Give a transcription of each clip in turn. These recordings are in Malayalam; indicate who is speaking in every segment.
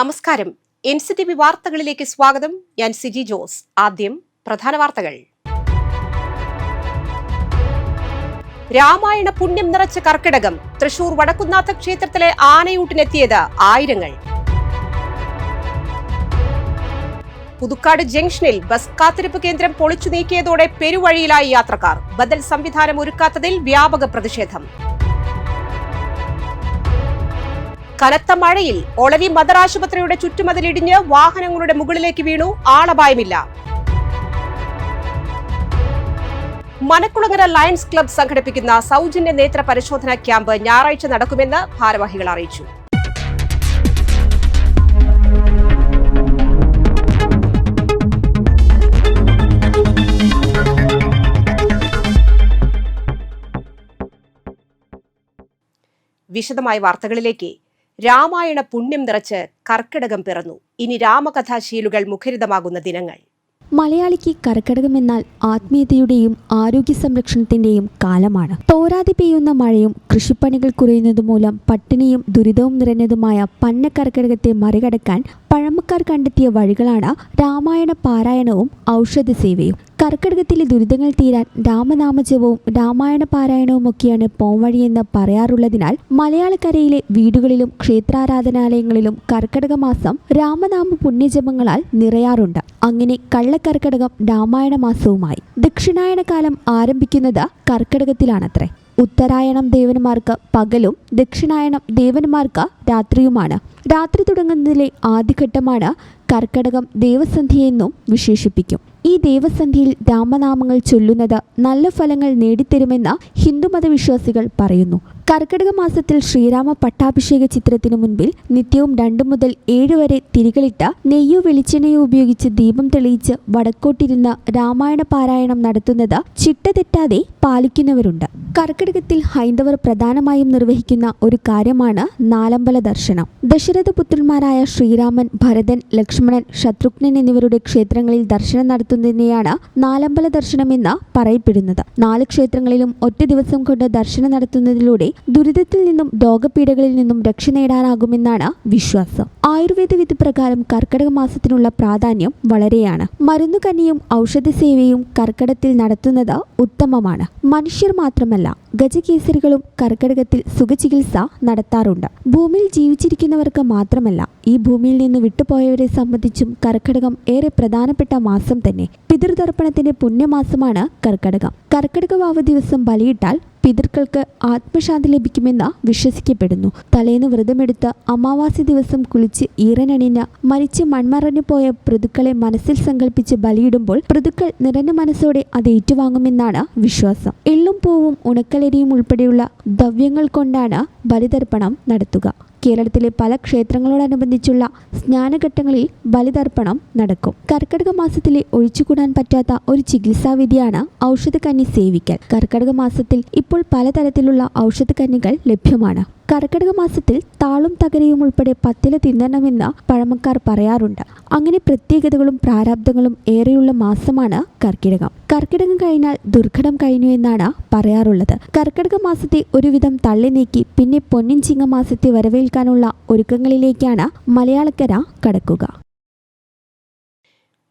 Speaker 1: നമസ്കാരം. NCTV വാർത്തകളിലേക്ക് സ്വാഗതം. ഞാൻ സിജി ജോസ്. ആദ്യം പ്രധാന വാർത്തകൾ. രാമായണ പുണ്യം നിറച്ച കർക്കിടകം. തൃശൂർ വടക്കുന്നാഥ ക്ഷേത്രത്തിലെ ആനയൂട്ടിനെത്തിയത് ആയിരങ്ങൾ. പുതുക്കാട് ജംഗ്ഷനിൽ ബസ് കാത്തിരിപ്പ് കേന്ദ്രം പൊളിച്ചു നീക്കിയതോടെ പെരുവഴിയിലായി യാത്രക്കാർ. ബദൽ സംവിധാനം ഒരുക്കാത്തതിൽ വ്യാപക പ്രതിഷേധം. കനത്ത മഴയിൽ ഒളരി മദർ ആശുപത്രിയുടെ ചുറ്റുമതിലിടിഞ്ഞ് വാഹനങ്ങളുടെ മുകളിലേക്ക് വീണു. ആളപായമില്ല. മനക്കുളങ്ങര ലയൺസ് ക്ലബ്ബ് സംഘടിപ്പിക്കുന്ന സൗജന്യ നേത്ര പരിശോധനാ ക്യാമ്പ് ഞായറാഴ്ച നടക്കുമെന്ന് ഭാരവാഹികൾ അറിയിച്ചു. വിശദമായ വാർത്തകളിലേക്ക്. രാമായണ പുണ്യം നിറച്ച് കർക്കിടകം പിറന്നു. ഇനി രാമകഥാശീലുകൾ മുഖരിതമാകുന്ന ദിനങ്ങൾ.
Speaker 2: മലയാളിക്ക് കർക്കിടകമെന്നാൽ ആത്മീയതയുടെയും ആരോഗ്യ സംരക്ഷണത്തിന്റെയും കാലമാണ്. തോരാതെ പെയ്യുന്ന മഴയും കൃഷിപ്പണികൾ കുറയുന്നതു മൂലം പട്ടിണിയും ദുരിതവും നിറഞ്ഞതുമായ പന്ന കർക്കിടകത്തെ മറികടക്കാൻ പഴമക്കാർ കണ്ടെത്തിയ വഴികളാണ് രാമായണ പാരായണവും ഔഷധ സേവയും. കർക്കിടകത്തിലെ ദുരിതങ്ങൾ തീരാൻ രാമനാമജപവും രാമായണ പാരായണവും ഒക്കെയാണ് പോംവഴിയെന്ന് പറയാറുള്ളതിനാൽ മലയാളക്കരയിലെ വീടുകളിലും ക്ഷേത്രാരാധനാലയങ്ങളിലും കർക്കിടക മാസം രാമനാമ പുണ്യജപങ്ങളാൽ നിറയാറുണ്ട്. അങ്ങനെ കള്ളക്കർക്കിടകം രാമായണ മാസവുമായി. ദക്ഷിണായന കാലം ആരംഭിക്കുന്നത് കർക്കിടകത്തിലാണത്രേ. ഉത്തരായണം ദേവന്മാർക്ക് പകലും ദക്ഷിണായനം ദേവന്മാർക്ക് രാത്രിയുമാണ്. രാത്രി തുടങ്ങുന്നതിലെ ആദ്യഘട്ടമാണ് കർക്കിടകം ദേവസന്ധ്യയെന്നും വിശേഷിപ്പിക്കും. ഈ ദേവസന്ധ്യയിൽ രാമനാമങ്ങൾ ചൊല്ലുന്നത് നല്ല ഫലങ്ങൾ നേടിത്തരുമെന്ന് ഹിന്ദുമത വിശ്വാസികൾ പറയുന്നു. കർക്കിടക മാസത്തിൽ ശ്രീരാമ പട്ടാഭിഷേക ചിത്രത്തിനു മുൻപിൽ നിത്യവും 2 മുതൽ 7 വരെ തിരികളിട്ട് നെയ്യോ വെളിച്ചെണ്ണയോ ഉപയോഗിച്ച് ദീപം തെളിയിച്ച് വടക്കോട്ടിരുന്ന് രാമായണ പാരായണം നടത്തുന്നത് ചിട്ട തെറ്റാതെ പാലിക്കുന്നവരുണ്ട്. കർക്കിടകത്തിൽ ഹൈന്ദവർ പ്രധാനമായും നിർവഹിക്കുന്ന ഒരു കാര്യമാണ് നാലമ്പല ദർശനം. ദശരഥപുത്രന്മാരായ ശ്രീരാമൻ, ഭരതൻ, ലക്ഷ്മണൻ, ശത്രുഘ്നൻ എന്നിവരുടെ ക്ഷേത്രങ്ങളിൽ ദർശനം നടത്തുന്നതിനെയാണ് നാലമ്പല ദർശനമെന്ന് പറയപ്പെടുന്നത്. 4 ക്ഷേത്രങ്ങളിലും ഒറ്റ ദിവസം കൊണ്ട് ദർശനം നടത്തുന്നതിലൂടെ ദുരിതത്തിൽ നിന്നും രോഗപീഠകളിൽ നിന്നും രക്ഷ നേടാനാകുമെന്നാണ് വിശ്വാസം. ആയുർവേദ വിധി പ്രകാരം കർക്കിടക മാസത്തിനുള്ള പ്രാധാന്യം വളരെയാണ്. മരുന്നുകന്നിയും ഔഷധസേവയും കർക്കിടത്തിൽ നടത്തുന്നത് ഉത്തമമാണ്. മനുഷ്യർ മാത്രമല്ല, ഗജകേസരികളും കർക്കിടകത്തിൽ സുഖചികിത്സ നടത്താറുണ്ട്. ഭൂമിയിൽ ജീവിച്ചിരിക്കുന്നവർക്ക് മാത്രമല്ല, ഈ ഭൂമിയിൽ നിന്ന് വിട്ടുപോയവരെ സംബന്ധിച്ചും കർക്കിടകം ഏറെ പ്രധാനപ്പെട്ട മാസം തന്നെ. പിതൃതർപ്പണത്തിന്റെ പുണ്യമാസമാണ് കർക്കിടകം. കർക്കിടക വാവ് ദിവസം ബലിയിട്ടാൽ പിതൃക്കൾക്ക് ആത്മശാന്തി ലഭിക്കുമെന്ന് വിശ്വസിക്കപ്പെടുന്നു. തലേന്ന് വ്രതമെടുത്ത് അമാവാസി ദിവസം കുളിച്ച് ഈറനണിഞ്ഞ് മരിച്ച് മൺമറഞ്ഞു പോയ പൃതുക്കളെ മനസ്സിൽ സങ്കല്പിച്ച് ബലിയിടുമ്പോൾ പൃതുക്കൾ നിറഞ്ഞ മനസ്സോടെ അത് ഏറ്റുവാങ്ങുമെന്നാണ് വിശ്വാസം. എള്ളും പൂവും ഉണക്കലരിയും ഉൾപ്പെടെയുള്ള ദ്രവ്യങ്ങൾ കൊണ്ടാണ് ബലിതർപ്പണം നടത്തുക. കേരളത്തിലെ പല ക്ഷേത്രങ്ങളോടനുബന്ധിച്ചുള്ള സ്നാനഘട്ടങ്ങളിൽ ബലിതർപ്പണം നടക്കും. കർക്കിടക മാസത്തിലെ ഒഴിച്ചുകൂടാൻ പറ്റാത്ത ഒരു ചികിത്സാവിധിയാണ് ഔഷധക്കന്നി സേവിക്കൽ. കർക്കിടക മാസത്തിൽ ഇപ്പോൾ പലതരത്തിലുള്ള ഔഷധക്കന്നികൾ ലഭ്യമാണ്. കർക്കിടക മാസത്തിൽ താളും തകരയും ഉൾപ്പെടെ പത്തില തിന്നണമെന്ന് പഴമക്കാർ പറയാറുണ്ട്. അങ്ങനെ പ്രത്യേകതകളും പ്രാരാബ്ദങ്ങളും ഏറെയുള്ള മാസമാണ് കർക്കിടകം. കർക്കിടകം കഴിഞ്ഞാൽ ദുർഘടം കഴിഞ്ഞു എന്നാണ് പറയാറുള്ളത്. കർക്കിടക മാസത്തെ ഒരുവിധം തള്ളി നീക്കി പിന്നെ പൊന്നിൻ ചിങ്ങ മാസത്തെ വരവേൽക്കാനുള്ള ഒരുക്കങ്ങളിലേക്കാണ് മലയാളക്കര കടക്കുക.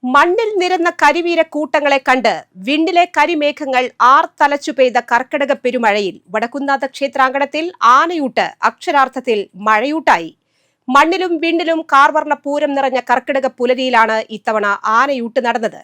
Speaker 1: മണ്ണിൽ നിരന്ന കരിവീര കൂട്ടങ്ങളെ കണ്ട് വിണ്ണിലെ കരിമേഘങ്ങൾ ആർത്തലച്ചു പെയ്ത കർക്കിടക പെരുമഴയിൽ വടക്കുന്നാഥ ക്ഷേത്രാങ്കണത്തിൽ ആനയൂട്ട് അക്ഷരാർത്ഥത്തിൽ മഴയൂട്ടായി. മണ്ണിലും വിണ്ണിലും കാർവർണ്ണ പൂരം നിറഞ്ഞ കർക്കിടക പുലരിയിലാണ് ഇത്തവണ ആനയൂട്ട് നടന്നത്.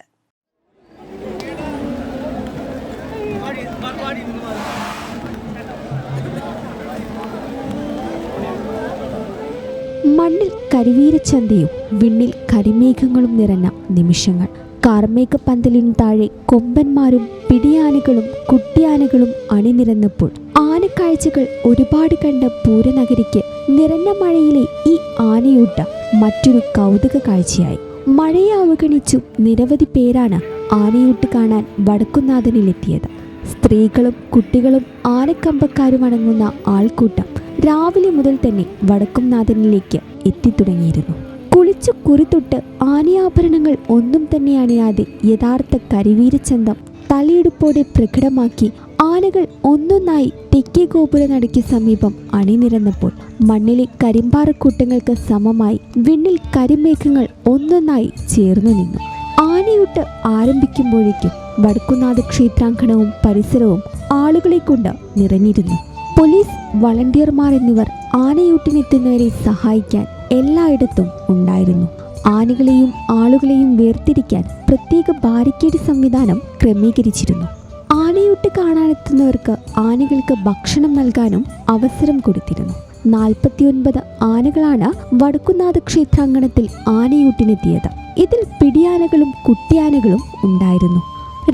Speaker 2: മണ്ണിൽ കരിവീരച്ചന്തയും വിണ്ണിൽ കരിമേഘങ്ങളും നിറഞ്ഞ നിമിഷങ്ങൾ. കാർമേഘ പന്തലിനു താഴെ കൊമ്പന്മാരും പിടിയാനകളും കുട്ടിയാനകളും അണിനിരന്നപ്പോൾ ആനക്കാഴ്ചകൾ ഒരുപാട് കണ്ട പൂരനഗരിക്ക് നിറഞ്ഞ മഴയിലെ ഈ ആനയൂട്ട മറ്റൊരു കൗതുക കാഴ്ചയായി. മഴയെ അവഗണിച്ചു നിരവധി പേരാണ് ആനയൂട്ട് കാണാൻ വടക്കുന്നാഥനിലെത്തിയത്. സ്ത്രീകളും കുട്ടികളും ആനക്കമ്പക്കാരും അടങ്ങുന്ന ആൾക്കൂട്ടം രാവിലെ മുതൽ തന്നെ വടക്കുംനാഥനിലേക്ക് എത്തിത്തുടങ്ങിയിരുന്നു. കുളിച്ചു കുറിത്തൊട്ട് ആനയാഭരണങ്ങൾ ഒന്നും തന്നെ അണിയാതെ യഥാർത്ഥ കരിവീരച്ചന്തം തലയെടുപ്പോടെ പ്രകടമാക്കി ആനകൾ ഒന്നൊന്നായി തെക്കേ ഗോപുരനടയ്ക്ക് സമീപം അണിനിരന്നപ്പോൾ മണ്ണിലെ കരിമ്പാറക്കൂട്ടങ്ങൾക്ക് സമമായി വിണ്ണിൽ കരിമേഘങ്ങൾ ഒന്നൊന്നായി ചേർന്നു നിന്നു. ആനയൂട്ട് ആരംഭിക്കുമ്പോഴേക്കും വടക്കുന്നാഥ ക്ഷേത്രാങ്കണവും പരിസരവും ആളുകളെ കൊണ്ട് നിറഞ്ഞിരുന്നു. പോലീസ്, വളണ്ടിയർമാർ എന്നിവർ ആനയൂട്ടിനെത്തുന്നവരെ സഹായിക്കാൻ എല്ലായിടത്തും ഉണ്ടായിരുന്നു. ആനകളെയും ആളുകളെയും വേർതിരിക്കാൻ പ്രത്യേക ബാരിക്കേഡ് സംവിധാനം ക്രമീകരിച്ചിരുന്നു. ആനയൂട്ട് കാണാനെത്തുന്നവർക്ക് ആനകൾക്ക് ഭക്ഷണം നൽകാനും അവസരം കൊടുത്തിരുന്നു. 49 ആനകളാണ് വടക്കുന്നാഥ ക്ഷേത്രാങ്കണത്തിൽ ആനയൂട്ടിനെത്തിയത്. ഇതിൽ പിടിയാനകളും കുട്ടിയാനകളും ഉണ്ടായിരുന്നു.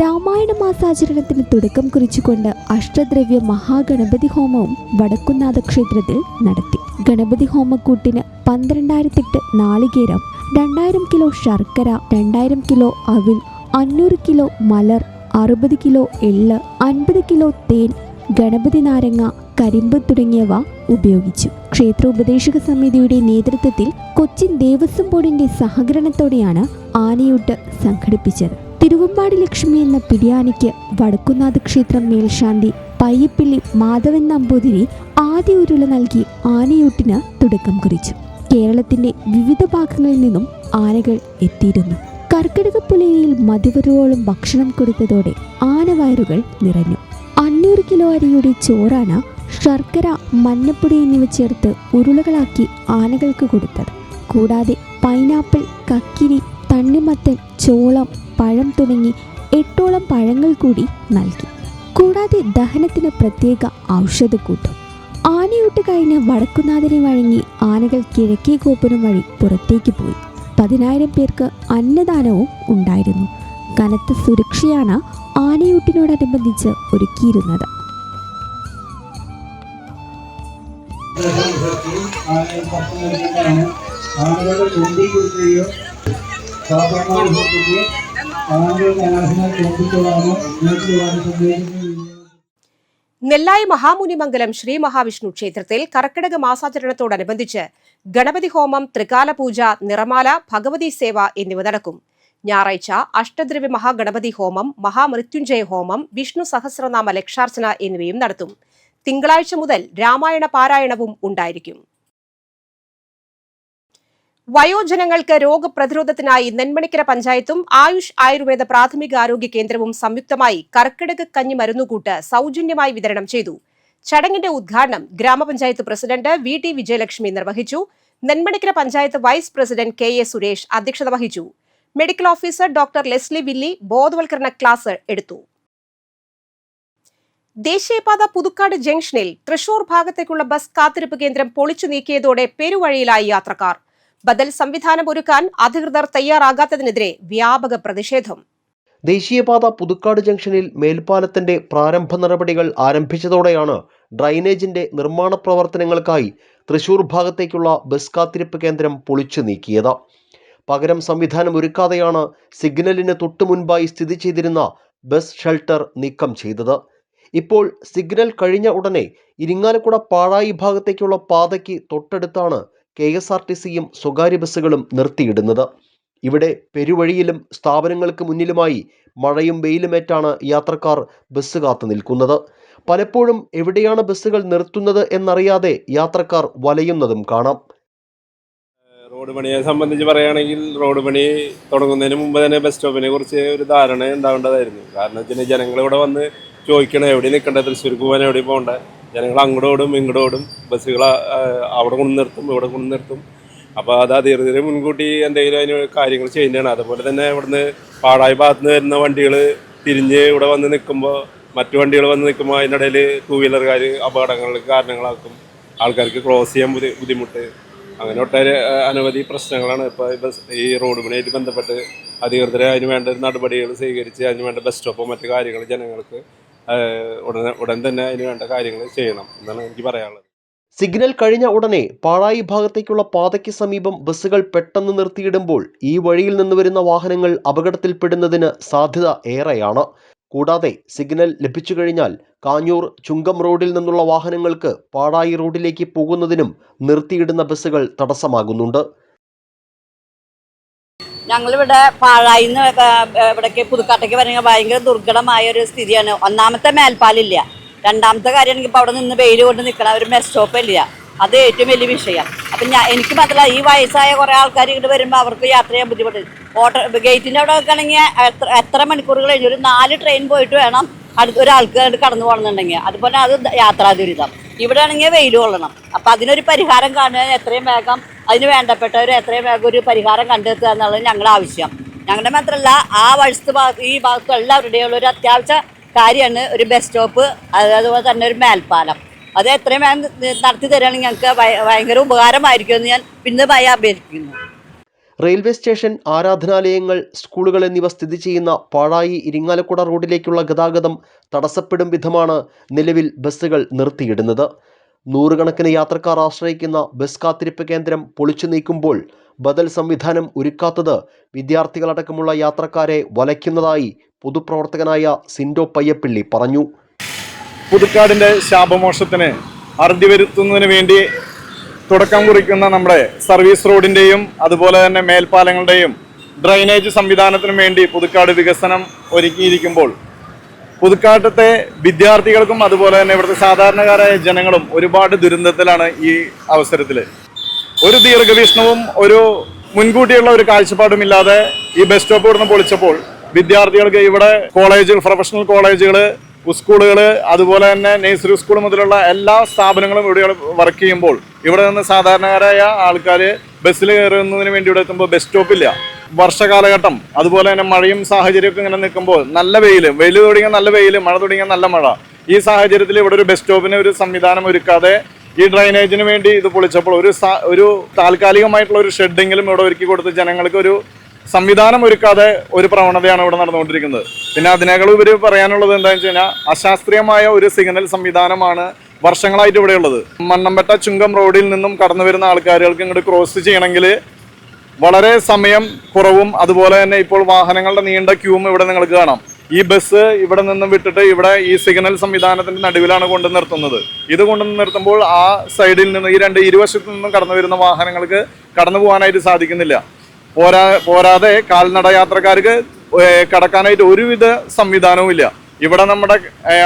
Speaker 2: രാമായണ മാസാചരണത്തിന് തുടക്കം കുറിച്ചുകൊണ്ട് അഷ്ടദ്രവ്യ മഹാഗണപതി ഹോമവും വടക്കുന്നാഥ ക്ഷേത്രത്തിൽ നടത്തി. ഗണപതി ഹോമക്കൂട്ടിന് 12,008 നാളികേരം, 2000 കിലോ ശർക്കര, 2000 കിലോ അവിൽ, 500 കിലോ മലർ, 60 കിലോ എള്ള്, 50 കിലോ തേൻ, ഗണപതി നാരങ്ങ, കരിമ്പ് തുടങ്ങിയവ ഉപയോഗിച്ചു. ക്ഷേത്ര ഉപദേശക സമിതിയുടെ നേതൃത്വത്തിൽ കൊച്ചിൻ ദേവസ്വം ബോർഡിന്റെ സഹകരണത്തോടെയാണ് ആനയൂട്ട് സംഘടിപ്പിച്ചത്. തിരുവമ്പാടി ലക്ഷ്മി എന്ന പിടിയാനയ്ക്ക് വടക്കുന്നാഥ ക്ഷേത്രം മേൽശാന്തി പയ്യപ്പിള്ളി മാധവൻ നമ്പൂതിരി ആദ്യ ഉരുള നൽകി ആനയൂട്ടിന് തുടക്കം കുറിച്ചു. കേരളത്തിന്റെ വിവിധ ഭാഗങ്ങളിൽ നിന്നും ആനകൾ എത്തിയിരുന്നു. കർക്കിടക പുലരിയിൽ മതിവരുവോളം ഭക്ഷണം കൊടുത്തതോടെ ആനവയറുകൾ നിറഞ്ഞു. 500 കിലോ അരിയുടെ ചോറാണ് ശർക്കര, മഞ്ഞപ്പൊടി എന്നിവ ചേർത്ത് ഉരുളകളാക്കി ആനകൾക്ക് കൊടുത്തത്. കൂടാതെ പൈനാപ്പിൾ, കക്കിരി, തണ്ണിമത്തൻ, ചോളം, പഴം തുടങ്ങി 8ഓളം പഴങ്ങൾ കൂടി നൽകി. കൂടാതെ ദഹനത്തിന് പ്രത്യേക ഔഷധക്കൂട്ടും. ആനയൂട്ട് കഴിഞ്ഞ് വടക്കുന്നാഥനെ വഴങ്ങി ആനകൾ കിഴക്കേ ഗോപുരം വഴി പുറത്തേക്ക് പോയി. 10,000 പേർക്ക് അന്നദാനവും ഉണ്ടായിരുന്നു. കനത്ത സുരക്ഷയാണ് ആനയൂട്ടിനോടനുബന്ധിച്ച് ഒരുക്കിയിരുന്നത്.
Speaker 1: നെല്ലായി മഹാമുനിമംഗലം ശ്രീ മഹാവിഷ്ണു ക്ഷേത്രത്തിൽ കർക്കിടക മാസാചരണത്തോടനുബന്ധിച്ച് ഗണപതി ഹോമം, ത്രികാല പൂജ, നിറമാല, ഭഗവതി സേവ എന്നിവ നടക്കും. ഞായറാഴ്ച അഷ്ടദ്രവ്യ മഹാഗണപതി ഹോമം, മഹാമൃത്യുഞ്ജയ ഹോമം, വിഷ്ണു സഹസ്രനാമ ലക്ഷാർച്ചന എന്നിവയും നടത്തും. തിങ്കളാഴ്ച മുതൽ രാമായണ പാരായണവും ഉണ്ടായിരിക്കും. വയോജനങ്ങൾക്ക് രോഗപ്രതിരോധത്തിനായി നെന്മണിക്കര പഞ്ചായത്തും ആയുഷ് ആയുർവേദ പ്രാഥമിക ആരോഗ്യ കേന്ദ്രവും സംയുക്തമായി കർക്കിടക കഞ്ഞി മരുന്നുകൂട്ട് സൗജന്യമായി വിതരണം ചെയ്തു. ചടങ്ങിന്റെ ഉദ്ഘാടനം ഗ്രാമപഞ്ചായത്ത് പ്രസിഡന്റ് VT വിജയലക്ഷ്മി നിർവഹിച്ചു. Nenmanikkara panchayat vice president KA Suresh അധ്യക്ഷത വഹിച്ചു. Medical officer doctor Leslie Willy ബോധവൽക്കരണ ക്ലാസ് എടുത്തു. ദേശീയപാത പുതുക്കാട് ജംഗ്ഷനിൽ തൃശൂർ ഭാഗത്തേക്കുള്ള ബസ് കാത്തിരിപ്പ് കേന്ദ്രം പൊളിച്ചു നീക്കിയതോടെ പെരുവഴിയിലായി യാത്രക്കാർ. ബദൽ സംവിധാനം ഒരുക്കാൻ അധികൃതർ തയ്യാറാകാത്തതിനെതിരെ വ്യാപക പ്രതിഷേധം.
Speaker 3: ദേശീയപാത പുതുക്കാട് ജംഗ്ഷനിൽ മേൽപ്പാലത്തിന്റെ പ്രാരംഭ നടപടികൾ ആരംഭിച്ചതോടെയാണ് ഡ്രൈനേജിന്റെ നിർമ്മാണ പ്രവർത്തനങ്ങൾക്കായി തൃശൂർ ഭാഗത്തേക്കുള്ള ബസ് കാത്തിരിപ്പ് കേന്ദ്രം പൊളിച്ചു നീക്കിയത്. പകരം സംവിധാനം ഒരുക്കാതെയാണ് സിഗ്നലിന് തൊട്ടു മുൻപായി സ്ഥിതി ചെയ്തിരുന്ന ബസ് ഷെൽട്ടർ നീക്കം ചെയ്തത്. ഇപ്പോൾ സിഗ്നൽ കഴിഞ്ഞ ഉടനെ ഇരിങ്ങാലക്കുട പാഴായി ഭാഗത്തേക്കുള്ള പാതയ്ക്ക് തൊട്ടടുത്താണ് KSRTCയും സ്വകാര്യ ബസ്സുകളും നിർത്തിയിടുന്നത്. ഇവിടെ പെരുവഴിയിലും സ്ഥാപനങ്ങൾക്ക് മുന്നിലുമായി മഴയും വെയിലുമേറ്റാണ് യാത്രക്കാർ ബസ് കാത്തു നിൽക്കുന്നത്. പലപ്പോഴും എവിടെയാണ് ബസ്സുകൾ നിർത്തുന്നത് എന്നറിയാതെ യാത്രക്കാർ വലയുന്നതും കാണാം.
Speaker 4: റോഡ് പണിയെ സംബന്ധിച്ച് പറയുകയാണെങ്കിൽ റോഡ് പണി തുടങ്ങുന്നതിന് മുമ്പ് തന്നെ ബസ് സ്റ്റോപ്പിനെ കുറിച്ച് ഒരു ധാരണ ഉണ്ടാവേണ്ടതായിരുന്നു. കാരണം വെച്ചാൽ ജനങ്ങൾ ഇവിടെ വന്ന് ചോദിക്കണം എവിടെ നിൽക്കേണ്ടത്, തൃശ്ശൂർക്ക് പോകാൻ എവിടെ പോകേണ്ടത്. ജനങ്ങൾ അങ്ങോട്ടോടും ഇങ്ങോട്ടോടും, ബസ്സുകൾ അവിടെ കൊണ്ട് നിർത്തും ഇവിടെ കൊണ്ട് നിർത്തും. അപ്പോൾ അത് അധികൃതർ മുൻകൂട്ടി എന്തെങ്കിലും അതിന് കാര്യങ്ങൾ ചെയ്യുന്നതാണ്. അതുപോലെ തന്നെ ഇവിടുന്ന് പാടായി ഭാഗത്ത് നിന്ന് വരുന്ന വണ്ടികൾ തിരിഞ്ഞ് ഇവിടെ വന്ന് നിൽക്കുമ്പോൾ, മറ്റു വണ്ടികൾ വന്ന് നിൽക്കുമ്പോൾ അതിനിടയിൽ ടൂ വീലർകാർ അപകടങ്ങൾക്ക് കാരണങ്ങളാക്കും. ആൾക്കാർക്ക് ക്രോസ് ചെയ്യാൻ ബുദ്ധിമുട്ട്, അങ്ങനെ ഒട്ടേറെ അനവധി പ്രശ്നങ്ങളാണ് ഇപ്പോൾ ഈ റോഡ് പണിയായിട്ട് ബന്ധപ്പെട്ട് അധികൃതർ അതിന് വേണ്ട നടപടികൾ സ്വീകരിച്ച് അതിന് വേണ്ട ബസ് സ്റ്റോപ്പോ മറ്റു കാര്യങ്ങൾ ജനങ്ങൾക്ക് ഉടൻ തന്നെ അതിന് വേണ്ട കാര്യങ്ങൾ ചെയ്യണം എന്നാണ് എനിക്ക് പറയാനുള്ളത്.
Speaker 3: സിഗ്നൽ കഴിഞ്ഞ ഉടനെ പാഴായി ഭാഗത്തേക്കുള്ള പാതയ്ക്ക് സമീപം ബസ്സുകൾ പെട്ടെന്ന് നിർത്തിയിടുമ്പോൾ ഈ വഴിയിൽ നിന്ന് വരുന്ന വാഹനങ്ങൾ അപകടത്തിൽപ്പെടുന്നതിന് സാധ്യത ഏറെയാണ്. കൂടാതെ സിഗ്നൽ ലഭിച്ചു കഴിഞ്ഞാൽ കാഞ്ഞൂർ ചുങ്കം റോഡിൽ നിന്നുള്ള വാഹനങ്ങൾക്ക് പാഴായി റോഡിലേക്ക് പോകുന്നതിനും നിർത്തിയിടുന്ന ബസ്സുകൾ തടസ്സമാകുന്നുണ്ട്.
Speaker 5: ഞങ്ങളിവിടെ പാഴായിന്ന് ഇവിടേക്ക് പുതുക്കാട്ടേക്ക് വരണമെങ്കിൽ ഭയങ്കര ദുർഘടമായ ഒരു സ്ഥിതിയാണ്. ഒന്നാമത്തെ മേൽപ്പാലില്ല, രണ്ടാമത്തെ കാര്യമാണെങ്കിൽ ഇപ്പോൾ അവിടെ നിന്ന് വെയിൽ കൊണ്ട് നിൽക്കണം, ഒരു ബസ് സ്റ്റോപ്പ് ഇല്ല. അത് ഏറ്റവും വലിയ വിഷയം. അപ്പം എനിക്ക് മാത്രമല്ല, ഈ വയസ്സായ കുറേ ആൾക്കാർ ഇങ്ങോട്ട് വരുമ്പോൾ അവർക്ക് യാത്ര ചെയ്യാൻ ബുദ്ധിമുട്ട്. ഗേറ്റിൻ്റെ അവിടെ വെക്കുകയാണെങ്കിൽ എത്ര മണിക്കൂറുകൾ കഴിഞ്ഞു, ഒരു 4 ട്രെയിൻ പോയിട്ട് വേണം ഒരാൾക്ക് കടന്നു പോകണമെന്നുണ്ടെങ്കിൽ. അതുപോലെ അത് യാത്രാ ദുരിതം. ഇവിടെ ആണെങ്കിൽ വെയിൽ കൊള്ളണം. അപ്പം അതിനൊരു പരിഹാരം കാണുക, എത്രയും വേഗം അതിന് വേണ്ടപ്പെട്ടവർ എത്രയും വേഗം ഒരു പരിഹാരം കണ്ടെത്തുക എന്നുള്ളത് ഞങ്ങളുടെ ആവശ്യം. ഞങ്ങളുടെ മാത്രമല്ല, ആ വശത്ത് ഈ ഭാഗത്തും എല്ലാവരുടെയും ഒരു അത്യാവശ്യ കാര്യമാണ് ഒരു ബസ് സ്റ്റോപ്പ്, അതുപോലെ തന്നെ ഒരു മേൽപ്പാലം. അത് എത്രയും വേഗം നടത്തി തരികയാണെങ്കിൽ ഞങ്ങൾക്ക് ഭയങ്കര ഉപകാരമായിരിക്കുമെന്ന് ഞാൻ പിന്നീട് അഭ്യർത്ഥിക്കുന്നു.
Speaker 3: റെയിൽവേ സ്റ്റേഷൻ, ആരാധനാലയങ്ങൾ, സ്കൂളുകൾ എന്നിവ സ്ഥിതി ചെയ്യുന്ന പാഴായി ഇരിങ്ങാലക്കുട റോഡിലേക്കുള്ള ഗതാഗതം തടസ്സപ്പെടും വിധമാണ് നിലവിൽ ബസ്സുകൾ നിർത്തിയിടുന്നത്. നൂറുകണക്കിന് യാത്രക്കാർ ആശ്രയിക്കുന്ന ബസ് കാത്തിരിപ്പ് കേന്ദ്രം പൊളിച്ചു നീക്കുമ്പോൾ ബദൽ സംവിധാനം ഒരുക്കാത്തത് വിദ്യാർത്ഥികളടക്കമുള്ള യാത്രക്കാരെ വലയ്ക്കുന്നതായി പൊതുപ്രവർത്തകനായ സിൻഡോ പയ്യപ്പിള്ളി പറഞ്ഞു.
Speaker 6: പുതുക്കാടിൻ്റെ ശാപമോക്ഷത്തിന് അറുതി വരുത്തുന്നതിന് വേണ്ടി തുടക്കം കുറിക്കുന്ന നമ്മുടെ സർവീസ് റോഡിൻ്റെയും അതുപോലെ തന്നെ മേൽപ്പാലങ്ങളുടെയും ഡ്രൈനേജ് സംവിധാനത്തിനും വേണ്ടി പുതുക്കാട് വികസനം ഒരുക്കിയിരിക്കുമ്പോൾ പുതുക്കാട്ടത്തെ വിദ്യാർത്ഥികൾക്കും അതുപോലെ തന്നെ ഇവിടുത്തെ സാധാരണക്കാരായ ജനങ്ങളും ഒരുപാട് ദുരന്തത്തിലാണ് ഈ അവസരത്തിൽ. ഒരു ദീർഘവീക്ഷണവും ഒരു മുൻകൂട്ടിയുള്ള ഒരു കാഴ്ചപ്പാടുമില്ലാതെ ഈ ബസ് സ്റ്റോപ്പ് ഇവിടുന്ന് പൊളിച്ചപ്പോൾ വിദ്യാർത്ഥികൾക്ക് ഇവിടെ കോളേജുകൾ, പ്രൊഫഷണൽ കോളേജുകൾ, സ്കൂളുകൾ, അതുപോലെ തന്നെ നഴ്സറി സ്കൂൾ മുതലുള്ള എല്ലാ സ്ഥാപനങ്ങളും ഇവിടെ വർക്ക് ചെയ്യുമ്പോൾ ഇവിടെ നിന്ന് സാധാരണക്കാരായ ആൾക്കാർ ബസ്സിൽ കയറുന്നതിന് വേണ്ടി ഇവിടെ എത്തുമ്പോൾ ബസ് സ്റ്റോപ്പില്ല. വർഷകാലഘട്ടം അതുപോലെ തന്നെ മഴയും സാഹചര്യമൊക്കെ ഇങ്ങനെ നിൽക്കുമ്പോൾ നല്ല വെയിൽ തുടങ്ങിയാൽ നല്ല വെയിൽ, മഴ തുടങ്ങിയാൽ നല്ല മഴ. ഈ സാഹചര്യത്തിൽ ഇവിടെ ഒരു ബസ് സ്റ്റോപ്പിന് ഒരു സംവിധാനം ഒരുക്കാതെ ഈ ഡ്രൈനേജിന് വേണ്ടി ഇത് പൊളിച്ചപ്പോൾ ഒരു താൽക്കാലികമായിട്ടുള്ള ഒരു ഷെഡെങ്കിലും ഇവിടെ ഒരുക്കി കൊടുത്ത് ജനങ്ങൾക്ക് ഒരു സംവിധാനം ഒരുക്കാതെ ഒരു പ്രവണതയാണ് ഇവിടെ നടന്നുകൊണ്ടിരിക്കുന്നത്. പിന്നെ അതിനേക്കാൾ ഉപരി പറയാനുള്ളത് എന്താണെന്ന് വെച്ച് കഴിഞ്ഞാൽ അശാസ്ത്രീയമായ ഒരു സിഗ്നൽ സംവിധാനമാണ് വർഷങ്ങളായിട്ട് ഇവിടെയുള്ളത്. മണ്ണമ്പറ്റ ചുങ്കം റോഡിൽ നിന്നും കടന്നു വരുന്ന ആൾക്കാർക്ക് ഇങ്ങോട്ട് ക്രോസ് ചെയ്യണമെങ്കിൽ വളരെ സമയം കുറവും അതുപോലെ തന്നെ ഇപ്പോൾ വാഹനങ്ങളുടെ നീണ്ട ക്യൂവും ഇവിടെ നിങ്ങൾക്ക് കാണാം. ഈ ബസ് ഇവിടെ നിന്നും വിട്ടിട്ട് ഇവിടെ ഈ സിഗ്നൽ സംവിധാനത്തിന്റെ നടുവിലാണ് കൊണ്ടു നിർത്തുന്നത്. ഇത് കൊണ്ടു നിർത്തുമ്പോൾ ആ സൈഡിൽ നിന്ന് ഈ ഇരുവശത്തു നിന്നും കടന്നു വരുന്ന വാഹനങ്ങൾക്ക് കടന്നു പോകാനായിട്ട് സാധിക്കുന്നില്ല. പോരാതെ കാൽനട യാത്രക്കാർക്ക് കടക്കാനായിട്ട് ഒരുവിധ സംവിധാനവും ഇല്ല. ഇവിടെ നമ്മുടെ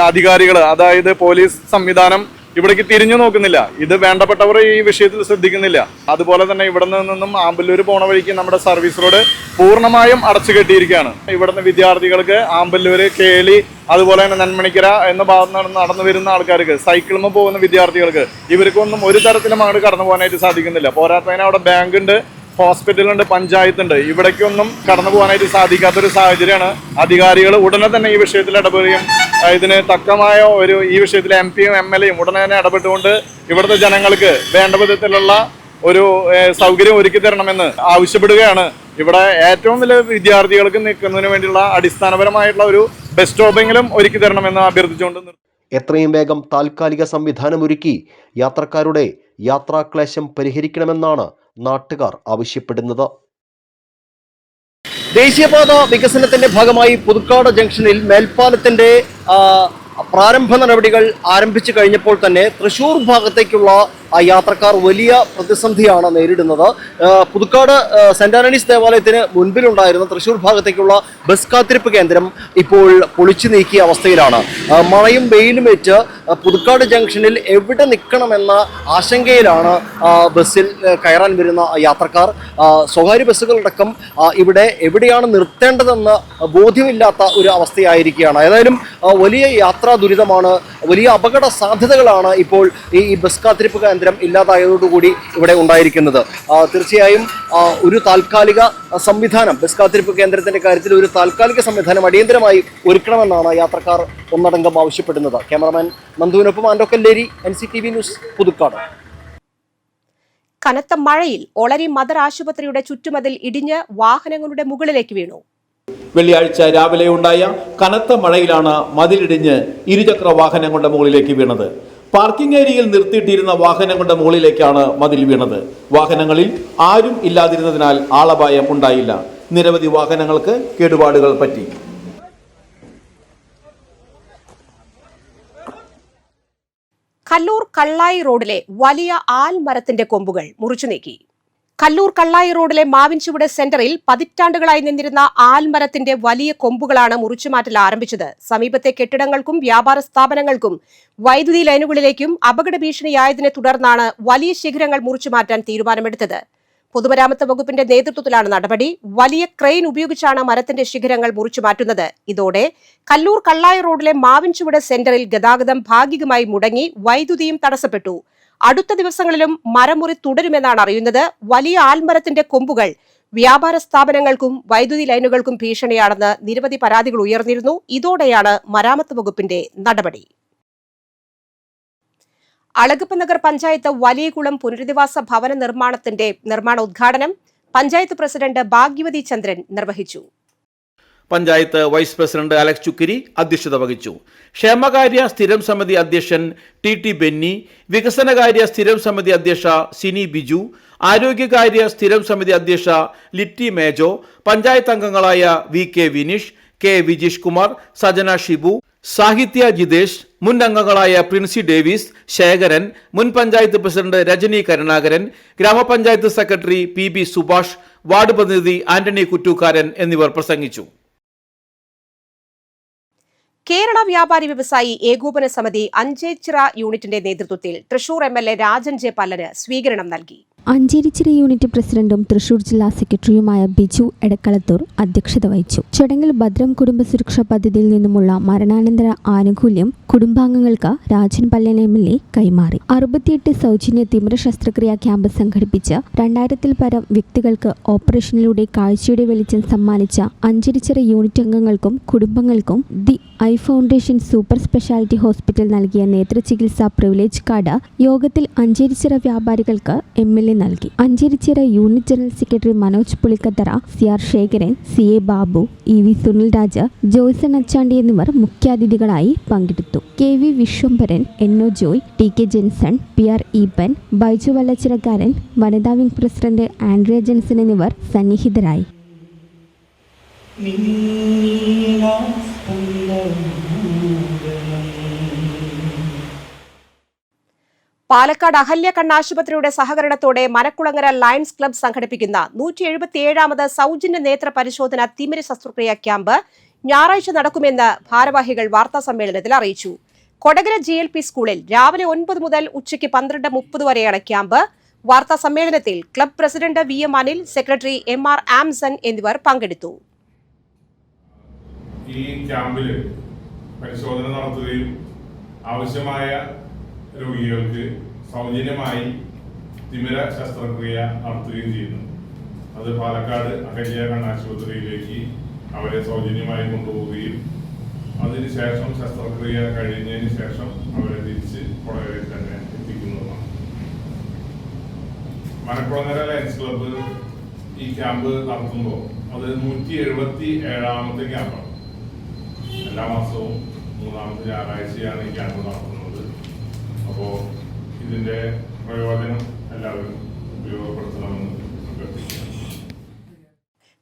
Speaker 6: അധികാരികൾ, അതായത് പോലീസ് സംവിധാനം ഇവിടേക്ക് തിരിഞ്ഞു നോക്കുന്നില്ല. ഇത് വേണ്ടപ്പെട്ടവർ ഈ വിഷയത്തിൽ ശ്രദ്ധിക്കുന്നില്ല. അതുപോലെ തന്നെ ഇവിടെ നിന്നും ആമ്പല്ലൂർ പോണ വഴിക്ക് നമ്മുടെ സർവീസ് റോഡ് പൂർണ്ണമായും അടച്ചു കെട്ടിയിരിക്കുകയാണ്. ഇവിടുന്ന് വിദ്യാർത്ഥികൾക്ക് ആമ്പല്ലൂർ, കേളി, അതുപോലെ തന്നെ നെന്മണിക്കര എന്ന ഭാഗത്ത് നടന്നു വരുന്ന ആൾക്കാർക്ക്, സൈക്കിളിൽ പോകുന്ന വിദ്യാർത്ഥികൾക്ക് ഇവർക്കൊന്നും ഒരു തരത്തിലും അങ്ങോട്ട് കടന്നു പോകാനായിട്ട് സാധിക്കുന്നില്ല. പോരാത്തതിന് അവിടെ ബാങ്കുണ്ട്, ഹോസ്പിറ്റലുണ്ട്, പഞ്ചായത്തുണ്ട്. ഇവിടേക്കൊന്നും കടന്നു പോകാനായിട്ട് സാധിക്കാത്തൊരു സാഹചര്യമാണ്. അധികാരികൾ ഉടനെ തന്നെ ഈ വിഷയത്തിൽ ഇടപെടുകയും ഇതിന് തക്കമായ ഈ വിഷയത്തിൽ MP-യും MLA-യും ഉടനെ തന്നെ ഇടപെട്ടുകൊണ്ട് ഇവിടുത്തെ ജനങ്ങൾക്ക് വേണ്ട വിധത്തിലുള്ള ഒരു സൗകര്യം ഒരുക്കി തരണമെന്ന് ആവശ്യപ്പെടുകയാണ്. ഇവിടെ ഏറ്റവും വലിയ വിദ്യാർത്ഥികൾക്ക് നിൽക്കുന്നതിന് വേണ്ടിയുള്ള അടിസ്ഥാനപരമായിട്ടുള്ള ഒരു ബസ് സ്റ്റോപ്പെങ്കിലും ഒരുക്കി തരണമെന്ന് അഭ്യർത്ഥിച്ചുകൊണ്ട്
Speaker 3: എത്രയും വേഗം താൽക്കാലിക സംവിധാനമൊരുക്കി യാത്രക്കാരുടെ യാത്രാക്ലേശം പരിഹരിക്കണമെന്നാണ് നാട്ടുകാർ ആവശ്യപ്പെടുന്നത്. ദേശീയപാത വികസനത്തിന്റെ ഭാഗമായി പുതുക്കാട് ജംഗ്ഷനിൽ മേൽപ്പാലത്തിന്റെ പ്രാരംഭ നടപടികൾ ആരംഭിച്ചു കഴിഞ്ഞപ്പോൾ തന്നെ തൃശ്ശൂർ ഭാഗത്തേക്കുള്ള യാത്രക്കാർ വലിയ പ്രതിസന്ധിയാണ് നേരിടുന്നത്. പുതുക്കാട് സെന്റ് ആന്റണീസ് ദേവാലയത്തിന് മുൻപിലുണ്ടായിരുന്ന തൃശ്ശൂർ ഭാഗത്തേക്കുള്ള ബസ് കാത്തിരിപ്പ് കേന്ദ്രം ഇപ്പോൾ പൊളിച്ചു നീക്കിയ അവസ്ഥയിലാണ്. മഴയും വെയിലുമേറ്റ് പുതുക്കാട് ജംഗ്ഷനിൽ എവിടെ നിൽക്കണമെന്ന ആശങ്കയിലാണ് ബസ്സിൽ കയറാൻ വരുന്ന യാത്രക്കാർ. സ്വകാര്യ ബസ്സുകളടക്കം ഇവിടെ എവിടെയാണ് നിർത്തേണ്ടതെന്ന് ബോധ്യമില്ലാത്ത ഒരു അവസ്ഥയായിരിക്കുകയാണ്. ഏതായാലും വലിയ യാത്രാ ദുരിതമാണ്, വലിയ അപകട സാധ്യതകളാണ് ഇപ്പോൾ ഈ ബസ് കാത്തിരിപ്പ് കേന്ദ്രം ഇല്ലാതായതോടുകൂടി ഇവിടെ ഉണ്ടായിരിക്കുന്നത്. തീർച്ചയായും ഒരു താൽക്കാലിക സംവിധാനം, ബസ് കാത്തിരിപ്പ് കേന്ദ്രത്തിന്റെ കാര്യത്തിൽ ഒരു താൽക്കാലിക സംവിധാനം അടിയന്തരമായി ഒരുക്കണമെന്നാണ് യാത്രക്കാർ ഒന്നടങ്കം ആവശ്യപ്പെടുന്നത്. ക്യാമറമാൻ നന്ദുവിനൊപ്പം ആൻഡോ കല്ലേരി, NCTV ന്യൂസ്, പുതുക്കാട്.
Speaker 1: കനത്ത മഴയിൽ ഒളരി മദർ ആശുപത്രിയുടെ ചുറ്റുമതിൽ ഇടിഞ്ഞ് വാഹനങ്ങളുടെ മുകളിലേക്ക് വീണു.
Speaker 7: വെള്ളിയാഴ്ച രാവിലെ ഉണ്ടായ കനത്ത മഴയിലാണ് മതിലിടിഞ്ഞ് ഇരുചക്ര വാഹനങ്ങളുടെ മുകളിലേക്ക് വീണത്. പാർക്കിംഗ് ഏരിയയിൽ നിർത്തിയിട്ടിരുന്ന വാഹനങ്ങളുടെ മുകളിലേക്കാണ് മതിൽ വീണത്. വാഹനങ്ങളിൽ ആരും ഇല്ലാതിരുന്നതിനാൽ ആളപായം ഉണ്ടായില്ല. നിരവധി വാഹനങ്ങൾക്ക് കേടുപാടുകൾ പറ്റി.
Speaker 1: കല്ലൂർ കള്ളായി റോഡിലെ വലിയ ആൽമരത്തിന്റെ കൊമ്പുകൾ മുറിച്ചു നീക്കി. കല്ലൂർ കള്ളായി റോഡിലെ മാവിൻചുവട് സെന്ററിൽ പതിറ്റാണ്ടുകളായി നിന്നിരുന്ന ആൽമരത്തിന്റെ വലിയ കൊമ്പുകളാണ് മുറിച്ചുമാറ്റൽ ആരംഭിച്ചത്. സമീപത്തെ കെട്ടിടങ്ങൾക്കും വ്യാപാര സ്ഥാപനങ്ങൾക്കും വൈദ്യുതി ലൈനുകളിലേക്കും അപകട ഭീഷണിയായതിനെ തുടർന്നാണ് വലിയ ശിഖരങ്ങൾ മുറിച്ചുമാറ്റാൻ തീരുമാനമെടുത്തത്. പൊതുമരാമത്ത് വകുപ്പിന്റെ നേതൃത്വത്തിലാണ് നടപടി. വലിയ ക്രെയിൻ ഉപയോഗിച്ചാണ് മരത്തിന്റെ ശിഖരങ്ങൾ മുറിച്ചുമാറ്റുന്നത്. ഇതോടെ കല്ലൂർ കള്ളായി റോഡിലെ മാവിൻചുവട് സെന്ററിൽ ഗതാഗതം ഭാഗികമായി മുടങ്ങി, വൈദ്യുതിയും തടസ്സപ്പെട്ടു. അടുത്ത ദിവസങ്ങളിലും മരമുറി തുടരുമെന്നാണ് അറിയുന്നത്. വലിയ ആൽമരത്തിന്റെ കൊമ്പുകൾ വ്യാപാര സ്ഥാപനങ്ങൾക്കും വൈദ്യുതി ലൈനുകൾക്കും ഭീഷണിയാണെന്ന് നിരവധി പരാതികൾ ഉയർന്നിരുന്നു. ഇതോടെയാണ് മരാമത്ത് വകുപ്പിന്റെ നടപടി. അളഗപ്പ നഗർ പഞ്ചായത്ത് വലിയകുളം പുനരധിവാസ ഭവന നിർമ്മാണ ഉദ്ഘാടനം പഞ്ചായത്ത് പ്രസിഡന്റ് ഭാഗ്യവതി ചന്ദ്രൻ നിർവഹിച്ചു.
Speaker 7: Panchayat vice president Alex Chukkiri അധ്യക്ഷത വഹിച്ചു. ക്ഷേമകാര്യ സ്ഥിരം സമിതി അധ്യക്ഷൻ ടി ബെന്നി, വികസനകാര്യ സ്ഥിരം സമിതി അധ്യക്ഷ സിനി ബിജു, ആരോഗ്യകാര്യ സ്ഥിരം സമിതി അധ്യക്ഷ ലിറ്റി മേജോ, പഞ്ചായത്ത് അംഗങ്ങളായ വി വിനീഷ്, വിജീഷ് കുമാർ, സജന ഷിബു, സാഹിത്യ ജിതേഷ്, മുൻ അംഗങ്ങളായ പ്രിൻസി ഡേവിസ്, ശേഖരൻ, മുൻ പഞ്ചായത്ത് പ്രസിഡന്റ് രജനി കരുണാകരൻ, ഗ്രാമപഞ്ചായത്ത് സെക്രട്ടറി പി സുഭാഷ്, വാർഡ് പ്രതിനിധി ആന്റണി കുറ്റൂക്കാരൻ എന്നിവർ പ്രസംഗിച്ചു.
Speaker 1: കേരള വ്യാപാരി വ്യവസായി ഏകോപന സമിതി അഞ്ചേച്ചിറ യൂണിറ്റിന്റെ നേതൃത്വത്തിൽ തൃശൂർ MLA രാജൻ ജെ പല്ലന് സ്വീകരണം നൽകി.
Speaker 2: അഞ്ചേരിച്ചിറ യൂണിറ്റ് പ്രസിഡന്റും തൃശൂർ ജില്ലാ സെക്രട്ടറിയുമായ ബിജു എടക്കളത്തൂർ അധ്യക്ഷത വഹിച്ചു. ചടങ്ങിൽ ഭദ്രം കുടുംബ സുരക്ഷാ പദ്ധതിയിൽ നിന്നുമുള്ള മരണാനന്തര ആനുകൂല്യം കുടുംബാംഗങ്ങൾക്ക് രാജൻ പല്ലൻ MLA കൈമാറി. 68 സൗജന്യ തിമിര ശസ്ത്രക്രിയാ ക്യാമ്പ് സംഘടിപ്പിച്ച് 2000-ൽ പരം വ്യക്തികൾക്ക് ഓപ്പറേഷനിലൂടെ കാഴ്ചയുടെ വെളിച്ചം സമ്മാനിച്ച അഞ്ചേരിച്ചിറ യൂണിറ്റ് അംഗങ്ങൾക്കും കുടുംബങ്ങൾക്കും the I foundation super speciality hospital നൽകിയ നേത്രചികിത്സാ പ്രിവിലേജ് കാർഡ് യോഗത്തിൽ അഞ്ചേരിച്ചിറ വ്യാപാരികൾക്ക് MLA നൽകി. Ancherichira unit general secretary Manoj Pulikkathara, CR Sekharan, CA Babu, EV Sunil Raj, Joyson Achandi എന്നിവർ മുഖ്യാതിഥികളായി പങ്കെടുത്തു. KV Vishwambharan, NO Joy, TK Jenson, PR Eappen, Baiju വല്ലച്ചിറക്കാരൻ, വനിതാ വിംഗ് പ്രസിഡന്റ് ആൻഡ്രിയ ജെൻസൺ എന്നിവർ സന്നിഹിതരായി.
Speaker 1: പാലക്കാട് അഹല്യ കണ്ണാശുപത്രിയുടെ സഹകരണത്തോടെ മനക്കുളങ്ങര ലയൺസ് ക്ലബ്ബ് സംഘടിപ്പിക്കുന്ന 177ാമത് സൗജന്യ നേത്ര പരിശോധന തിമിര ശസ്ത്രക്രിയാ ക്യാമ്പ് ഞായറാഴ്ച നടക്കുമെന്ന് ഭാരവാഹികൾ വാർത്താസമ്മേളനത്തിൽ അറിയിച്ചു. കൊടകര GLP സ്കൂളിൽ രാവിലെ 9 മുതൽ ഉച്ചയ്ക്ക് 12:30 വരെയാണ് ക്യാമ്പ്. വാർത്താസമ്മേളനത്തിൽ club president VM Anil, secretary MR ആംസൺ എന്നിവർ പങ്കെടുത്തു.
Speaker 8: ഈ ക്യാമ്പിൽ പരിശോധന നടത്തുകയും ആവശ്യമായ രോഗികൾക്ക് സൗജന്യമായി തിമിര ശസ്ത്രക്രിയ നടത്തുകയും ചെയ്യുന്നു. അത് പാലക്കാട് അഹല്യ കണ്ണാശുപത്രിയിലേക്ക് അവരെ സൗജന്യമായി കൊണ്ടുപോവുകയും അതിനുശേഷം ശസ്ത്രക്രിയ കഴിഞ്ഞതിന് ശേഷം അവരെ തിരിച്ച് കൊടകരയിൽ തന്നെ എത്തിക്കുന്നതുമാണ്. മനക്കുളങ്ങര ലയൺസ് ക്ലബ്ബ് ഈ ക്യാമ്പ് നടത്തുമ്പോൾ അത് 177ാമത്തെ ക്യാമ്പാണ്. എല്ലാ മാസവും 3ാമത്തെ ഞായറാഴ്ചയാണ് ഈ ക്യാമ്പ് നടത്തുന്നത്. അപ്പോൾ ഇതിൻ്റെ പ്രയോജനം എല്ലാവരും ഉപയോഗപ്പെടുത്തണമെന്ന് അഭ്യർത്ഥിക്കുന്നു.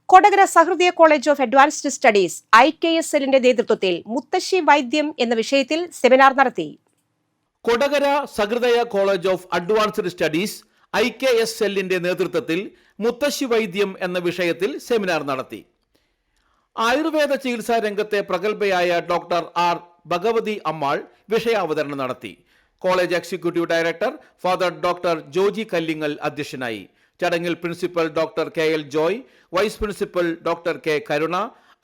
Speaker 1: കൊടകര സഹൃദയ കോളേജ് ഓഫ് അഡ്വാൻസ്ഡ് സ്റ്റഡീസ് IKSLന്റെ നേതൃത്വത്തിൽ മുത്തശ്ശി വൈദ്യം എന്ന വിഷയത്തിൽ സെമിനാർ നടത്തി.
Speaker 7: കൊടകര സഹൃദയ കോളേജ് ഓഫ് അഡ്വാൻസ്ഡ് സ്റ്റഡീസ് IKSLന്റെ നേതൃത്വത്തിൽ മുത്തശ്ശി വൈദ്യം എന്ന വിഷയത്തിൽ സെമിനാർ നടത്തി. ആയുർവേദ ചികിത്സാ രംഗത്തെ പ്രഗത്ഭയായ ഡോക്ടർ R ഭഗവതി അമ്മാൾ വിഷയാവതരണം നടത്തി. College executive director father doctor Joji Kallingal അധ്യക്ഷനായി. ചടങ്ങിൽ principal doctor KL Joy, vice principal doctor K Karuna,